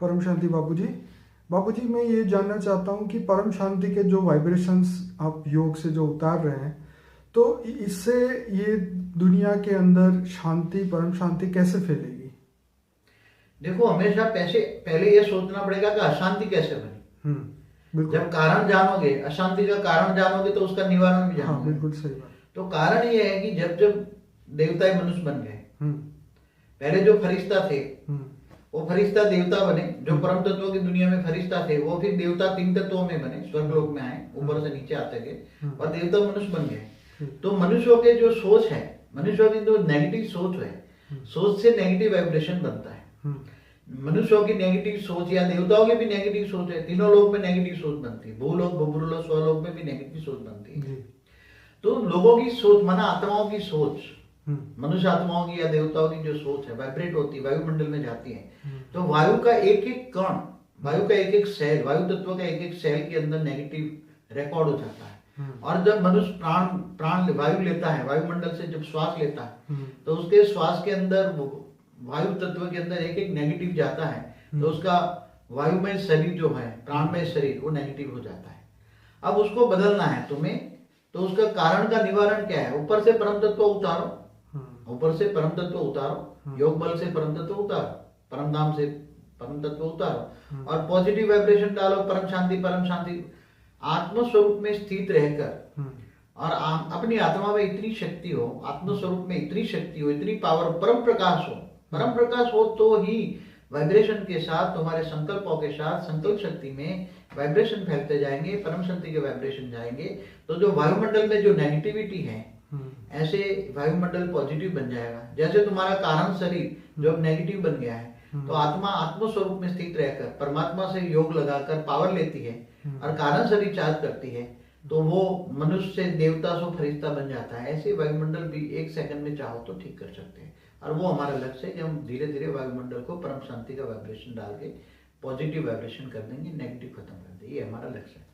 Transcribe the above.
परम शांति बाबूजी। बाबूजी, मैं ये जानना चाहता हूँ कि परम शांति के जो वाइब्रेशंस आप योग से जो उतार रहे हैं, तो इससे ये दुनिया के अंदर शांति, परम शांति कैसे फैलेगी? देखो, हमेशा पहले ये सोचना पड़ेगा कि अशांति कैसे बनी। बिल्कुल। जब कारण जानोगे, अशांति का कारण जानोगे तो उसका निवारण भी हाँ, जानोगे। बिल्कुल सही बात। तो कारण ये है कि जब जब देवता मनुष्य बन गए, हम्म पहले जो फरिश्ता थे हम्म वो फरिश्ता देवता बने। जो परम तत्वों की दुनिया में फरिश्ता थे वो फिर देवता तीन तत्वों में बने, स्वर्गलोक में आए, ऊपर से नीचे आते गए और देवता मनुष्य बन गए। तो मनुष्यों के जो सोच है, मनुष्यों की जो नेगेटिव सोच है, सोच से नेगेटिव वाइब्रेशन बनता है। मनुष्यों की नेगेटिव सोच या देवताओं की भी नेगेटिव सोच है, तीनों लोक में नेगेटिव सोच बनती है। भूलोक, भूलोक, स्वलोक में भी नेगेटिव सोच बनती है। तो लोगों की सोच, माना आत्माओं की सोच, मनुष्य आत्माओं की या देवताओं की जो सोच है वाइब्रेट होती है, वायुमंडल में जाती है। तो वायु का एक एक कण, वायु का एक एक सेल, वायु तत्व का एक एक सेल के अंदर नेगेटिव रिकॉर्ड हो जाता है। और जब मनुष्य प्राण वायु लेता है, वायुमंडल से जब श्वास लेता है, तो उसके श्वास के अंदर वायु तत्व के अंदर एक एक नेगेटिव जाता है, तो उसका वायुमय शरीर जो है, प्राणमय शरीर, वो नेगेटिव हो जाता है। अब उसको बदलना है तुम्हें, तो उसका कारण का निवारण क्या है? ऊपर से परम तत्व उतारो, ऊपर से परम तत्व उतारो, योग बल से परम तत्व उतारो, परम धाम से परम तत्व उतारो और पॉजिटिव वाइब्रेशन डालो। परम शांति, परम शांति। आत्म स्वरूप में स्थित रहकर और अपनी आत्मा में इतनी शक्ति हो, आत्म स्वरूप में इतनी शक्ति हो, इतनी पावर, परम प्रकाश हो। परम प्रकाश हो तो ही वाइब्रेशन के साथ, तुम्हारे संकल्पों के साथ, संकल्प शक्ति में वाइब्रेशन फैलते जाएंगे, परम शांति के वाइब्रेशन जाएंगे। तो जो वायुमंडल में जो नेगेटिविटी है, ऐसे वायुमंडल पॉजिटिव बन जाएगा। जैसे तुम्हारा कारण शरीर जो अब नेगेटिव बन गया है, तो आत्मा आत्म स्वरूप में स्थित रहकर परमात्मा से योग लगाकर पावर लेती है और कारण शरीर चार्ज करती है, तो वो मनुष्य से देवता से फरिश्ता बन जाता है। ऐसे वायुमंडल भी एक सेकंड में चाहो तो ठीक कर सकते हैं। और वो हमारा लक्ष्य है कि हम धीरे धीरे वायुमंडल को परम शांति का वाइब्रेशन डाल के पॉजिटिव वाइब्रेशन कर देंगे, नेगेटिव खत्म कर देंगे। ये हमारा लक्ष्य है।